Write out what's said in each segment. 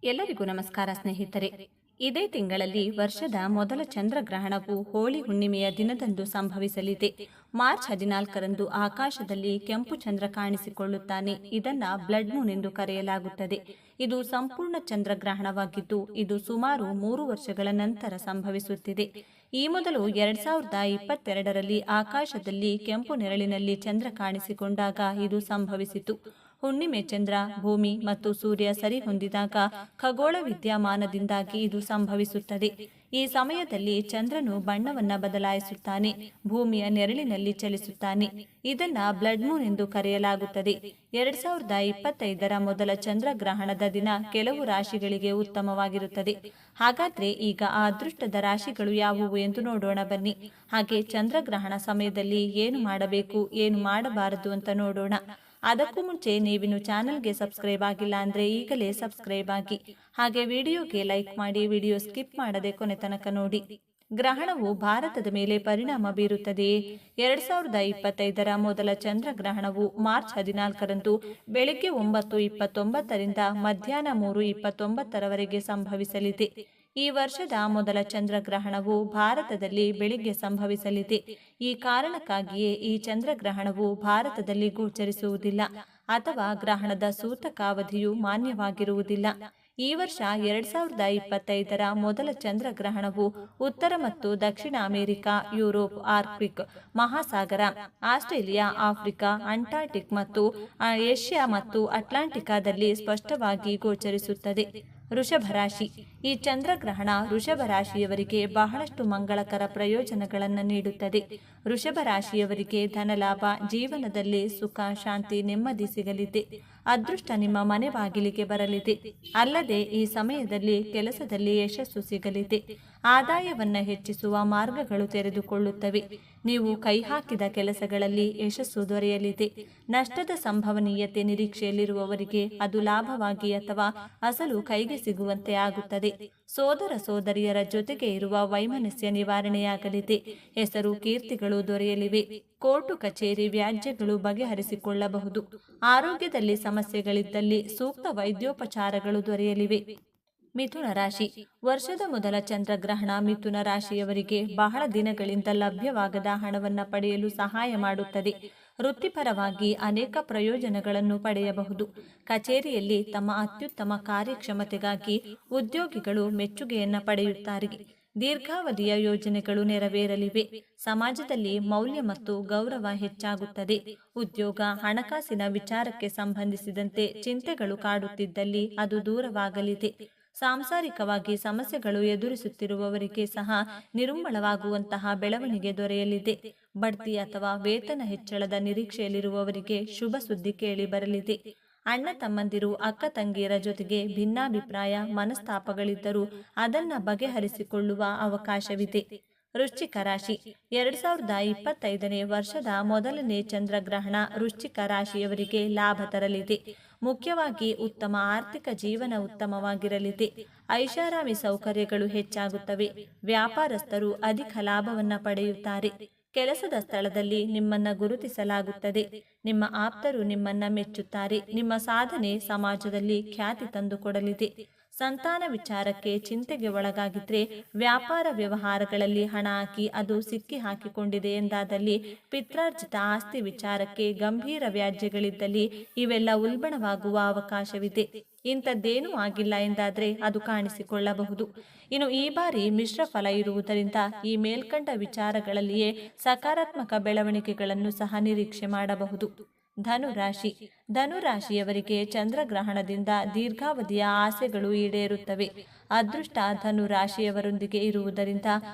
ಎಲ್ಲರಿಗೂ ನಮಸ್ಕಾರ ಸ್ನೇಹಿತರೆ. ಇದೇ ತಿಂಗಳಲ್ಲಿ ವರ್ಷದ ಮೊದಲ ಚಂದ್ರಗ್ರಹಣವು ಹೋಳಿ ಹುಣ್ಣಿಮೆಯ ದಿನದಂದು ಸಂಭವಿಸಲಿದೆ. ಮಾರ್ಚ್ 14ರಂದು ಆಕಾಶದಲ್ಲಿ ಕೆಂಪು ಚಂದ್ರ ಕಾಣಿಸಿಕೊಳ್ಳುತ್ತಾನೆ. ಇದನ್ನ ಬ್ಲಡ್ ಮೂನ್ ಎಂದು ಕರೆಯಲಾಗುತ್ತದೆ. ಇದು ಸಂಪೂರ್ಣ ಚಂದ್ರಗ್ರಹಣವಾಗಿದ್ದು ಇದು ಸುಮಾರು 3 ವರ್ಷಗಳ ನಂತರ ಸಂಭವಿಸುತ್ತಿದೆ. ಈ ಮೊದಲು 2022ರಲ್ಲಿ ಆಕಾಶದಲ್ಲಿ ಕೆಂಪು ನೆರಳಿನಲ್ಲಿ ಚಂದ್ರ ಕಾಣಿಸಿಕೊಂಡಾಗ ಇದು ಸಂಭವಿಸಿತು. ಹುಣ್ಣಿಮೆ ಚಂದ್ರ, ಭೂಮಿ ಮತ್ತು ಸೂರ್ಯ ಸರಿ ಹೊಂದಿದಾಗ ಖಗೋಳ ವಿದ್ಯಮಾನದಿಂದಾಗಿ ಇದು ಸಂಭವಿಸುತ್ತದೆ. ಈ ಸಮಯದಲ್ಲಿ ಚಂದ್ರನು ಬಣ್ಣವನ್ನ ಬದಲಾಯಿಸುತ್ತಾನೆ, ಭೂಮಿಯ ನೆರಳಿನಲ್ಲಿ ಚಲಿಸುತ್ತಾನೆ. ಇದನ್ನ ಬ್ಲಡ್ ಮೂನ್ ಎಂದು ಕರೆಯಲಾಗುತ್ತದೆ. 2025ರ ಮೊದಲ ಚಂದ್ರಗ್ರಹಣದ ದಿನ ಕೆಲವು ರಾಶಿಗಳಿಗೆ ಉತ್ತಮವಾಗಿರುತ್ತದೆ. ಹಾಗಾದ್ರೆ ಈಗ ಆ ಅದೃಷ್ಟದ ರಾಶಿಗಳು ಯಾವುವು ಎಂದು ನೋಡೋಣ ಬನ್ನಿ. ಹಾಗೆ ಚಂದ್ರಗ್ರಹಣ ಸಮಯದಲ್ಲಿ ಏನು ಮಾಡಬೇಕು, ಏನು ಮಾಡಬಾರದು ಅಂತ ನೋಡೋಣ. ಅದಕ್ಕೂ ಮುಂಚೆ ನೀವಿನ್ನು ಚಾನೆಲ್ಗೆ ಸಬ್ಸ್ಕ್ರೈಬ್ ಆಗಿಲ್ಲ ಅಂದ್ರೆ ಈಗಲೇ ಸಬ್ಸ್ಕ್ರೈಬ್ ಆಗಿ, ಹಾಗೆ ವಿಡಿಯೋಗೆ ಲೈಕ್ ಮಾಡಿ, ವಿಡಿಯೋ ಸ್ಕಿಪ್ ಮಾಡದೆ ಕೊನೆ ತನಕ ನೋಡಿ. ಗ್ರಹಣವು ಭಾರತದ ಮೇಲೆ ಪರಿಣಾಮ ಬೀರುತ್ತದೆಯೇ? 2025ರ ಮೊದಲ ಚಂದ್ರಗ್ರಹಣವು ಮಾರ್ಚ್ 14ರಂದು ಬೆಳಗ್ಗೆ 9:29ರಿಂದ ಮಧ್ಯಾಹ್ನ 3:29ರವರೆಗೆ ಸಂಭವಿಸಲಿದೆ. ಈ ವರ್ಷದ ಮೊದಲ ಚಂದ್ರಗ್ರಹಣವು ಭಾರತದಲ್ಲಿ ಬೆಳಿಗ್ಗೆ ಸಂಭವಿಸಲಿದೆ. ಈ ಕಾರಣಕ್ಕಾಗಿಯೇ ಈ ಚಂದ್ರಗ್ರಹಣವು ಭಾರತದಲ್ಲಿ ಗೋಚರಿಸುವುದಿಲ್ಲ ಅಥವಾ ಗ್ರಹಣದ ಸೂತಕ ಅವಧಿಯು ಮಾನ್ಯವಾಗಿರುವುದಿಲ್ಲ. ಈ ವರ್ಷ 2025ರ ಮೊದಲ ಚಂದ್ರಗ್ರಹಣವು ಉತ್ತರ ಮತ್ತು ದಕ್ಷಿಣ ಅಮೆರಿಕ, ಯುರೋಪ್, ಆರ್ಕ್ಟಿಕ್ ಮಹಾಸಾಗರ, ಆಸ್ಟ್ರೇಲಿಯಾ, ಆಫ್ರಿಕಾ, ಅಂಟಾರ್ಟಿಕ್ ಮತ್ತು ಏಷ್ಯಾ ಮತ್ತು ಅಟ್ಲಾಂಟಿಕಾದಲ್ಲಿ ಸ್ಪಷ್ಟವಾಗಿ ಗೋಚರಿಸುತ್ತದೆ. ವೃಷಭ ರಾಶಿ. ಈ ಚಂದ್ರಗ್ರಹಣ ವೃಷಭ ರಾಶಿಯವರಿಗೆ ಬಹಳಷ್ಟು ಮಂಗಳಕರ ಪ್ರಯೋಜನಗಳನ್ನು ನೀಡುತ್ತದೆ. ವೃಷಭ ರಾಶಿಯವರಿಗೆ ಧನಲಾಭ, ಜೀವನದಲ್ಲಿ ಸುಖ, ಶಾಂತಿ, ನೆಮ್ಮದಿ ಸಿಗಲಿದೆ. ಅದೃಷ್ಟ ನಿಮ್ಮ ಮನೆ ಬಾಗಿಲಿಗೆ ಬರಲಿದೆ. ಅಲ್ಲದೆ ಈ ಸಮಯದಲ್ಲಿ ಕೆಲಸದಲ್ಲಿ ಯಶಸ್ಸು ಸಿಗಲಿದೆ. ಆದಾಯವನ್ನ ಹೆಚ್ಚಿಸುವ ಮಾರ್ಗಗಳು ತೆರೆದುಕೊಳ್ಳುತ್ತವೆ. ನೀವು ಕೈ ಹಾಕಿದ ಕೆಲಸಗಳಲ್ಲಿ ಯಶಸ್ಸು ದೊರೆಯಲಿದೆ. ನಷ್ಟದ ಸಂಭವನೀಯತೆ ನಿರೀಕ್ಷೆಯಲ್ಲಿರುವವರಿಗೆ ಅದು ಲಾಭವಾಗಿ ಅಥವಾ ಅಸಲು ಕೈಗೆ ಸಿಗುವಂತೆ ಆಗುತ್ತದೆ. ಸೋದರ ಸೋದರಿಯರ ಜೊತೆಗೆ ಇರುವ ವೈಮನಸ್ಯ ನಿವಾರಣೆಯಾಗಲಿದೆ. ಹೆಸರು ಕೀರ್ತಿಗಳು ದೊರೆಯಲಿವೆ. ಕೋರ್ಟು ಕಚೇರಿ ವ್ಯಾಜ್ಯಗಳು ಬಗೆಹರಿಸಿಕೊಳ್ಳಬಹುದು. ಆರೋಗ್ಯದಲ್ಲಿ ಸಮಸ್ಯೆಗಳಿದ್ದಲ್ಲಿ ಸೂಕ್ತ ವೈದ್ಯೋಪಚಾರಗಳು ದೊರೆಯಲಿವೆ. ಮಿಥುನ ರಾಶಿ. ವರ್ಷದ ಮೊದಲ ಚಂದ್ರಗ್ರಹಣ ಮಿಥುನ ರಾಶಿಯವರಿಗೆ ಬಹಳ ದಿನಗಳಿಂದ ಲಭ್ಯವಾಗದ ಹಣವನ್ನು ಪಡೆಯಲು ಸಹಾಯ ಮಾಡುತ್ತದೆ. ವೃತ್ತಿಪರವಾಗಿ ಅನೇಕ ಪ್ರಯೋಜನಗಳನ್ನು ಪಡೆಯಬಹುದು. ಕಚೇರಿಯಲ್ಲಿ ತಮ್ಮ ಅತ್ಯುತ್ತಮ ಕಾರ್ಯಕ್ಷಮತೆಗಾಗಿ ಉದ್ಯೋಗಿಗಳು ಮೆಚ್ಚುಗೆಯನ್ನ ಪಡೆಯುತ್ತಾರೆ. ದೀರ್ಘಾವಧಿಯ ಯೋಜನೆಗಳು ನೆರವೇರಲಿವೆ. ಸಮಾಜದಲ್ಲಿ ಮೌಲ್ಯ ಮತ್ತು ಗೌರವ ಹೆಚ್ಚಾಗುತ್ತದೆ. ಉದ್ಯೋಗ, ಹಣಕಾಸಿನ ವಿಚಾರಕ್ಕೆ ಸಂಬಂಧಿಸಿದಂತೆ ಚಿಂತೆಗಳು ಕಾಡುತ್ತಿದ್ದಲ್ಲಿ ಅದು ದೂರವಾಗಲಿದೆ. ಸಾಂಸಾರಿಕವಾಗಿ ಸಮಸ್ಯೆಗಳು ಎದುರಿಸುತ್ತಿರುವವರಿಗೆ ಸಹ ನಿರುಮ್ಮಳವಾಗುವಂತಹ ಬೆಳವಣಿಗೆ ದೊರೆಯಲಿದೆ. ಬಡ್ತಿ ಅಥವಾ ವೇತನ ಹೆಚ್ಚಳದ ನಿರೀಕ್ಷೆಯಲ್ಲಿರುವವರಿಗೆ ಶುಭ ಸುದ್ದಿ ಕೇಳಿ ಬರಲಿದೆ. ಅಣ್ಣ ತಮ್ಮಂದಿರು, ಅಕ್ಕ ತಂಗಿಯರ ಜೊತೆಗೆ ಭಿನ್ನಾಭಿಪ್ರಾಯ, ಮನಸ್ತಾಪಗಳಿದ್ದರೂ ಅದನ್ನ ಬಗೆಹರಿಸಿಕೊಳ್ಳುವ ಅವಕಾಶವಿದೆ. ವೃಶ್ಚಿಕ ರಾಶಿ. 2025ನೇ ವರ್ಷದ ಮೊದಲನೇ ಚಂದ್ರಗ್ರಹಣ ವೃಶ್ಚಿಕ ರಾಶಿಯವರಿಗೆ ಲಾಭ ತರಲಿದೆ. ಮುಖ್ಯವಾಗಿ ಉತ್ತಮ ಆರ್ಥಿಕ ಜೀವನ ಉತ್ತಮವಾಗಿರಲಿದೆ. ಐಷಾರಾಮಿ ಸೌಕರ್ಯಗಳು ಹೆಚ್ಚಾಗುತ್ತವೆ. ವ್ಯಾಪಾರಸ್ಥರು ಅಧಿಕ ಲಾಭವನ್ನ ಪಡೆಯುತ್ತಾರೆ. ಕೆಲಸದ ಸ್ಥಳದಲ್ಲಿ ನಿಮ್ಮನ್ನ ಗುರುತಿಸಲಾಗುತ್ತದೆ. ನಿಮ್ಮ ಆಪ್ತರು ನಿಮ್ಮನ್ನ ಮೆಚ್ಚುತ್ತಾರೆ. ನಿಮ್ಮ ಸಾಧನೆ ಸಮಾಜದಲ್ಲಿ ಖ್ಯಾತಿ ತಂದುಕೊಡಲಿದೆ. ಸಂತಾನ ವಿಚಾರಕ್ಕೆ ಚಿಂತೆಗೆ ಒಳಗಾಗಿದ್ರೆ, ವ್ಯಾಪಾರ ವ್ಯವಹಾರಗಳಲ್ಲಿ ಹಣ ಹಾಕಿ ಅದು ಸಿಕ್ಕಿ ಹಾಕಿಕೊಂಡಿದೆ ಎಂದಾದಲ್ಲಿ, ಪಿತ್ರಾರ್ಜಿತ ಆಸ್ತಿ ವಿಚಾರಕ್ಕೆ ಗಂಭೀರ ವ್ಯಾಜ್ಯಗಳಿದ್ದಲ್ಲಿ ಇವೆಲ್ಲ ಉಲ್ಬಣವಾಗುವ ಅವಕಾಶವಿದೆ. ಇಂಥದ್ದೇನೂ ಆಗಿಲ್ಲ ಎಂದಾದ್ರೆ ಅದು ಕಾಣಿಸಿಕೊಳ್ಳಬಹುದು. ಇನ್ನು ಈ ಬಾರಿ ಮಿಶ್ರ ಫಲ ಇರುವುದರಿಂದ ಈ ಮೇಲ್ಕಂಡ ವಿಚಾರಗಳಲ್ಲಿಯೇ ಸಕಾರಾತ್ಮಕ ಬೆಳವಣಿಗೆಗಳನ್ನು ಸಹ ನಿರೀಕ್ಷೆ ಮಾಡಬಹುದು. ಧನುರಾಶಿ. ಧನುರಾಶಿಯವರಿಗೆ ಚಂದ್ರಗ್ರಹಣದಿಂದ ದೀರ್ಘಾವಧಿಯ ಆಸೆಗಳು ಈಡೇರುತ್ತವೆ. ಅದೃಷ್ಟ ಧನುರಾಶಿಯವರೊಂದಿಗೆ ಇರುವುದರಿಂದ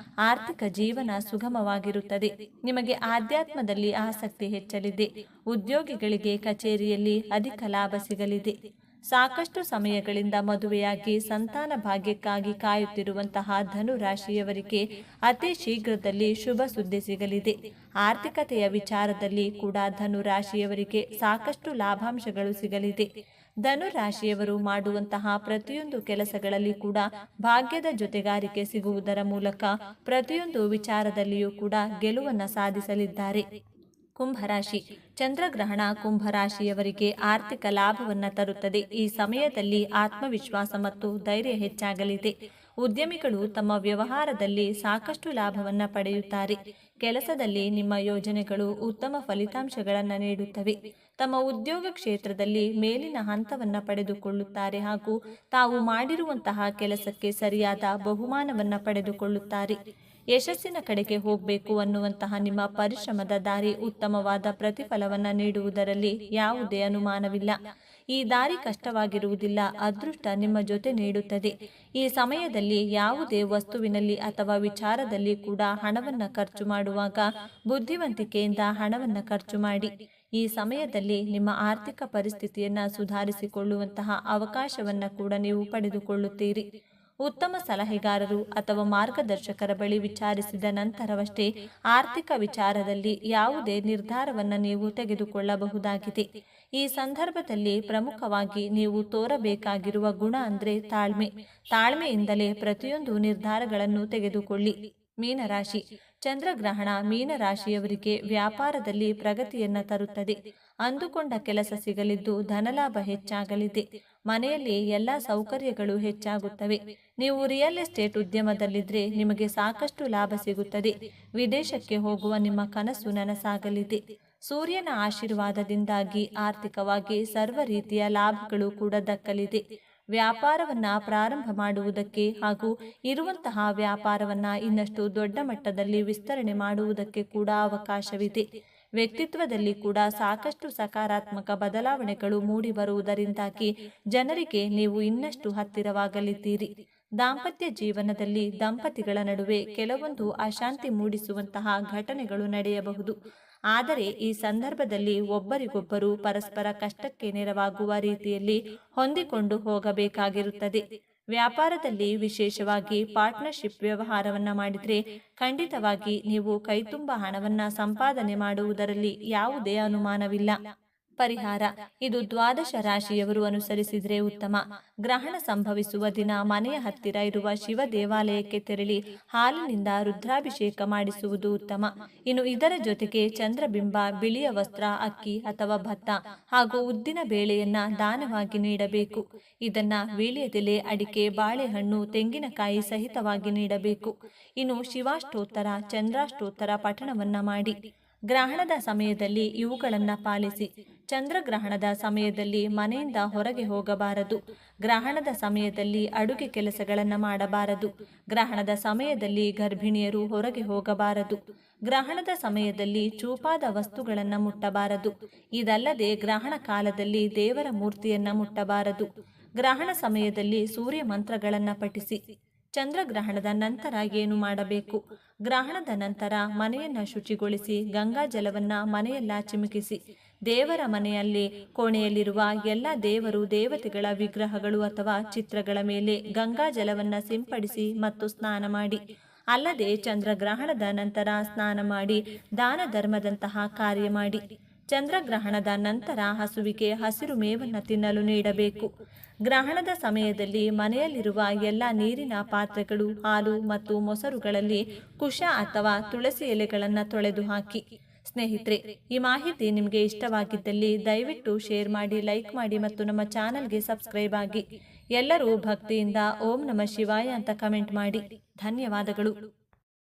ಆರ್ಥಿಕ ಜೀವನ ಸುಗಮವಾಗಿರುತ್ತದೆ. ನಿಮಗೆ ಆಧ್ಯಾತ್ಮದಲ್ಲಿ ಆಸಕ್ತಿ ಹೆಚ್ಚಲಿದೆ. ಉದ್ಯೋಗಿಗಳಿಗೆ ಕಚೇರಿಯಲ್ಲಿ ಅಧಿಕ ಲಾಭ ಸಿಗಲಿದೆ. ಸಾಕಷ್ಟು ಸಮಯಗಳಿಂದ ಮದುವೆಯಾಗಿ ಸಂತಾನ ಭಾಗ್ಯಕ್ಕಾಗಿ ಕಾಯುತ್ತಿರುವಂತಹ ಧನು ರಾಶಿಯವರಿಗೆ ಅತಿ ಶೀಘ್ರದಲ್ಲಿ ಶುಭ ಸುದ್ದಿ ಸಿಗಲಿದೆ. ಆರ್ಥಿಕತೆಯ ವಿಚಾರದಲ್ಲಿ ಕೂಡ ಧನು ರಾಶಿಯವರಿಗೆ ಸಾಕಷ್ಟು ಲಾಭಾಂಶಗಳು ಸಿಗಲಿದೆ. ಧನು ರಾಶಿಯವರು ಮಾಡುವಂತಹ ಪ್ರತಿಯೊಂದು ಕೆಲಸಗಳಲ್ಲಿ ಕೂಡ ಭಾಗ್ಯದ ಜೊತೆಗಾರಿಕೆ ಸಿಗುವುದರ ಮೂಲಕ ಪ್ರತಿಯೊಂದು ವಿಚಾರದಲ್ಲಿಯೂ ಕೂಡ ಗೆಲುವನ್ನು ಸಾಧಿಸಲಿದ್ದಾರೆ. ಕುಂಭರಾಶಿ. ಚಂದ್ರಗ್ರಹಣ ಕುಂಭರಾಶಿಯವರಿಗೆ ಆರ್ಥಿಕ ಲಾಭವನ್ನು ತರುತ್ತದೆ. ಈ ಸಮಯದಲ್ಲಿ ಆತ್ಮವಿಶ್ವಾಸ ಮತ್ತು ಧೈರ್ಯ ಹೆಚ್ಚಾಗಲಿದೆ. ಉದ್ಯಮಿಗಳು ತಮ್ಮ ವ್ಯವಹಾರದಲ್ಲಿ ಸಾಕಷ್ಟು ಲಾಭವನ್ನು ಪಡೆಯುತ್ತಾರೆ. ಕೆಲಸದಲ್ಲಿ ನಿಮ್ಮ ಯೋಜನೆಗಳು ಉತ್ತಮ ಫಲಿತಾಂಶಗಳನ್ನು ನೀಡುತ್ತವೆ. ತಮ್ಮ ಉದ್ಯೋಗ ಕ್ಷೇತ್ರದಲ್ಲಿ ಮೇಲಿನ ಹಂತವನ್ನು ಪಡೆದುಕೊಳ್ಳುತ್ತಾರೆ ಹಾಗೂ ತಾವು ಮಾಡಿರುವಂತಹ ಕೆಲಸಕ್ಕೆ ಸರಿಯಾದ ಬಹುಮಾನವನ್ನು ಪಡೆದುಕೊಳ್ಳುತ್ತಾರೆ. ಯಶಸ್ಸಿನ ಕಡೆಗೆ ಹೋಗಬೇಕು ಅನ್ನುವಂತಹ ನಿಮ್ಮ ಪರಿಶ್ರಮದ ದಾರಿ ಉತ್ತಮವಾದ ಪ್ರತಿಫಲವನ್ನು ನೀಡುವುದರಲ್ಲಿ ಯಾವುದೇ ಅನುಮಾನವಿಲ್ಲ. ಈ ದಾರಿ ಕಷ್ಟವಾಗಿರುವುದಿಲ್ಲ. ಅದೃಷ್ಟ ನಿಮ್ಮ ಜೊತೆ ನೀಡುತ್ತದೆ. ಈ ಸಮಯದಲ್ಲಿ ಯಾವುದೇ ವಸ್ತುವಿನಲ್ಲಿ ಅಥವಾ ವಿಚಾರದಲ್ಲಿ ಕೂಡ ಹಣವನ್ನು ಖರ್ಚು ಮಾಡುವಾಗ ಬುದ್ಧಿವಂತಿಕೆಯಿಂದ ಹಣವನ್ನು ಖರ್ಚು ಮಾಡಿ. ಈ ಸಮಯದಲ್ಲಿ ನಿಮ್ಮ ಆರ್ಥಿಕ ಪರಿಸ್ಥಿತಿಯನ್ನು ಸುಧಾರಿಸಿಕೊಳ್ಳುವಂತಹ ಅವಕಾಶವನ್ನು ಕೂಡ ನೀವು ಪಡೆದುಕೊಳ್ಳುತ್ತೀರಿ. ಉತ್ತಮ ಸಲಹೆಗಾರರು ಅಥವಾ ಮಾರ್ಗದರ್ಶಕರ ಬಳಿ ವಿಚಾರಿಸಿದ ನಂತರವಷ್ಟೇ ಆರ್ಥಿಕ ವಿಚಾರದಲ್ಲಿ ಯಾವುದೇ ನಿರ್ಧಾರವನ್ನು ನೀವು ತೆಗೆದುಕೊಳ್ಳಬಹುದಾಗಿದೆ. ಈ ಸಂದರ್ಭದಲ್ಲಿ ಪ್ರಮುಖವಾಗಿ ನೀವು ತೋರಬೇಕಾಗಿರುವ ಗುಣ ಅಂದರೆ ತಾಳ್ಮೆ. ತಾಳ್ಮೆಯಿಂದಲೇ ಪ್ರತಿಯೊಂದು ನಿರ್ಧಾರಗಳನ್ನು ತೆಗೆದುಕೊಳ್ಳಿ. ಮೀನರಾಶಿ. ಚಂದ್ರಗ್ರಹಣ ಮೀನರಾಶಿಯವರಿಗೆ ವ್ಯಾಪಾರದಲ್ಲಿ ಪ್ರಗತಿಯನ್ನು ತರುತ್ತದೆ. ಅಂದುಕೊಂಡ ಕೆಲಸ ಸಿಗಲಿದ್ದು ಧನಲಾಭ ಹೆಚ್ಚಾಗಲಿದೆ. ಮನೆಯಲ್ಲಿ ಎಲ್ಲ ಸೌಕರ್ಯಗಳು ಹೆಚ್ಚಾಗುತ್ತವೆ. ನೀವು ರಿಯಲ್ ಎಸ್ಟೇಟ್ ಉದ್ಯಮದಲ್ಲಿದ್ದರೆ ನಿಮಗೆ ಸಾಕಷ್ಟು ಲಾಭ ಸಿಗುತ್ತದೆ. ವಿದೇಶಕ್ಕೆ ಹೋಗುವ ನಿಮ್ಮ ಕನಸು ನನಸಾಗಲಿದೆ. ಸೂರ್ಯನ ಆಶೀರ್ವಾದದಿಂದಾಗಿ ಆರ್ಥಿಕವಾಗಿ ಸರ್ವ ರೀತಿಯ ಲಾಭಗಳು ಕೂಡ ದಕ್ಕಲಿದೆ. ವ್ಯಾಪಾರವನ್ನ ಪ್ರಾರಂಭ ಮಾಡುವುದಕ್ಕೆ ಹಾಗೂ ಇರುವಂತಹ ವ್ಯಾಪಾರವನ್ನ ಇನ್ನಷ್ಟು ದೊಡ್ಡ ಮಟ್ಟದಲ್ಲಿ ವಿಸ್ತರಣೆ ಮಾಡುವುದಕ್ಕೆ ಕೂಡ ಅವಕಾಶವಿದೆ. ವ್ಯಕ್ತಿತ್ವದಲ್ಲಿ ಕೂಡ ಸಾಕಷ್ಟು ಸಕಾರಾತ್ಮಕ ಬದಲಾವಣೆಗಳು ಮೂಡಿ ಬರುವುದರಿಂದಾಗಿ ಜನರಿಗೆ ನೀವು ಇನ್ನಷ್ಟು ಹತ್ತಿರವಾಗಲಿದ್ದೀರಿ. ದಾಂಪತ್ಯ ಜೀವನದಲ್ಲಿ ದಂಪತಿಗಳ ನಡುವೆ ಕೆಲವೊಂದು ಅಶಾಂತಿ ಮೂಡಿಸುವಂತಹ ಘಟನೆಗಳು ನಡೆಯಬಹುದು. ಆದರೆ ಈ ಸಂದರ್ಭದಲ್ಲಿ ಒಬ್ಬರಿಗೊಬ್ಬರು ಪರಸ್ಪರ ಕಷ್ಟಕ್ಕೆ ನೆರವಾಗುವ ರೀತಿಯಲ್ಲಿ ಹೊಂದಿಕೊಂಡು ಹೋಗಬೇಕಾಗಿರುತ್ತದೆ. ವ್ಯಾಪಾರದಲ್ಲಿ ವಿಶೇಷವಾಗಿ ಪಾರ್ಟ್ನರ್ಶಿಪ್ ವ್ಯವಹಾರವನ್ನು ಮಾಡಿದರೆ ಖಂಡಿತವಾಗಿ ನೀವು ಕೈತುಂಬ ಹಣವನ್ನು ಸಂಪಾದನೆ ಮಾಡುವುದರಲ್ಲಿ ಯಾವುದೇ ಅನುಮಾನವಿಲ್ಲ. ಪರಿಹಾರ: ಇದು ದ್ವಾದಶ ರಾಶಿಯವರು ಅನುಸರಿಸಿದರೆ ಉತ್ತಮ. ಗ್ರಹಣ ಸಂಭವಿಸುವ ದಿನ ಮನೆಯ ಹತ್ತಿರ ಇರುವ ಶಿವ ದೇವಾಲಯಕ್ಕೆ ತೆರಳಿ ಹಾಲಿನಿಂದ ರುದ್ರಾಭಿಷೇಕ ಮಾಡಿಸುವುದು ಉತ್ತಮ. ಇನ್ನು ಇದರ ಜೊತೆಗೆ ಚಂದ್ರಬಿಂಬ, ಬಿಳಿಯ ವಸ್ತ್ರ, ಅಕ್ಕಿ ಅಥವಾ ಭತ್ತ ಹಾಗೂ ಉದ್ದಿನ ಬೇಳೆಯನ್ನ ದಾನವಾಗಿ ನೀಡಬೇಕು. ಇದನ್ನ ವೀಳ್ಯದೆಲೆ, ಅಡಿಕೆ, ಬಾಳೆಹಣ್ಣು, ತೆಂಗಿನಕಾಯಿ ಸಹಿತವಾಗಿ ನೀಡಬೇಕು. ಇನ್ನು ಶಿವಾಷ್ಟೋತ್ತರ, ಚಂದ್ರಾಷ್ಟೋತ್ತರ ಪಠಣವನ್ನ ಮಾಡಿ. ಗ್ರಹಣದ ಸಮಯದಲ್ಲಿ ಇವುಗಳನ್ನು ಪಾಲಿಸಿ. ಚಂದ್ರಗ್ರಹಣದ ಸಮಯದಲ್ಲಿ ಮನೆಯಿಂದ ಹೊರಗೆ ಹೋಗಬಾರದು. ಗ್ರಹಣದ ಸಮಯದಲ್ಲಿ ಅಡುಗೆ ಕೆಲಸಗಳನ್ನು ಮಾಡಬಾರದು. ಗ್ರಹಣದ ಸಮಯದಲ್ಲಿ ಗರ್ಭಿಣಿಯರು ಹೊರಗೆ ಹೋಗಬಾರದು. ಗ್ರಹಣದ ಸಮಯದಲ್ಲಿ ಚೂಪಾದ ವಸ್ತುಗಳನ್ನು ಮುಟ್ಟಬಾರದು. ಇದಲ್ಲದೆ ಗ್ರಹಣ ಕಾಲದಲ್ಲಿ ದೇವರ ಮೂರ್ತಿಯನ್ನು ಮುಟ್ಟಬಾರದು. ಗ್ರಹಣ ಸಮಯದಲ್ಲಿ ಸೂರ್ಯ ಮಂತ್ರಗಳನ್ನು ಪಠಿಸಿ. ಚಂದ್ರಗ್ರಹಣದ ನಂತರ ಏನು ಮಾಡಬೇಕು? ಗ್ರಹಣದ ನಂತರ ಮನೆಯನ್ನು ಶುಚಿಗೊಳಿಸಿ ಗಂಗಾ ಜಲವನ್ನು ಮನೆಯೆಲ್ಲ ಚಿಮುಕಿಸಿ. ದೇವರ ಮನೆಯಲ್ಲಿ ಕೋಣೆಯಲ್ಲಿರುವ ಎಲ್ಲ ದೇವರು ದೇವತೆಗಳ ವಿಗ್ರಹಗಳು ಅಥವಾ ಚಿತ್ರಗಳ ಮೇಲೆ ಗಂಗಾ ಜಲವನ್ನು ಸಿಂಪಡಿಸಿ ಮತ್ತು ಸ್ನಾನ ಮಾಡಿ. ಅಲ್ಲದೆ ಚಂದ್ರಗ್ರಹಣದ ನಂತರ ಸ್ನಾನ ಮಾಡಿ ದಾನ ಧರ್ಮದಂತಹ ಕಾರ್ಯ ಮಾಡಿ. ಚಂದ್ರಗ್ರಹಣದ ನಂತರ ಹಸುವಿಗೆ ಹಸಿರು ಮೇವನ್ನು ತಿನ್ನಲು ನೀಡಬೇಕು. ಗ್ರಹಣದ ಸಮಯದಲ್ಲಿ ಮನೆಯಲ್ಲಿರುವ ಎಲ್ಲ ನೀರಿನ ಪಾತ್ರೆಗಳು, ಹಾಲು ಮತ್ತು ಮೊಸರುಗಳಲ್ಲಿ ಕುಶ ಅಥವಾ ತುಳಸಿ ಎಲೆಗಳನ್ನು ತೊಳೆದು ಹಾಕಿ. ಸ್ನೇಹಿತರೆ, ಈ ಮಾಹಿತಿ ನಿಮಗೆ ಇಷ್ಟವಾಗಿದ್ದಲ್ಲಿ ದಯವಿಟ್ಟು ಶೇರ್ ಮಾಡಿ, ಲೈಕ್ ಮಾಡಿ ಮತ್ತು ನಮ್ಮ ಚಾನಲ್ಗೆ ಸಬ್ಸ್ಕ್ರೈಬ್ ಆಗಿ. ಎಲ್ಲರೂ ಭಕ್ತಿಯಿಂದ ಓಂ ನಮಃ ಶಿವಾಯ ಅಂತ ಕಮೆಂಟ್ ಮಾಡಿ. ಧನ್ಯವಾದಗಳು.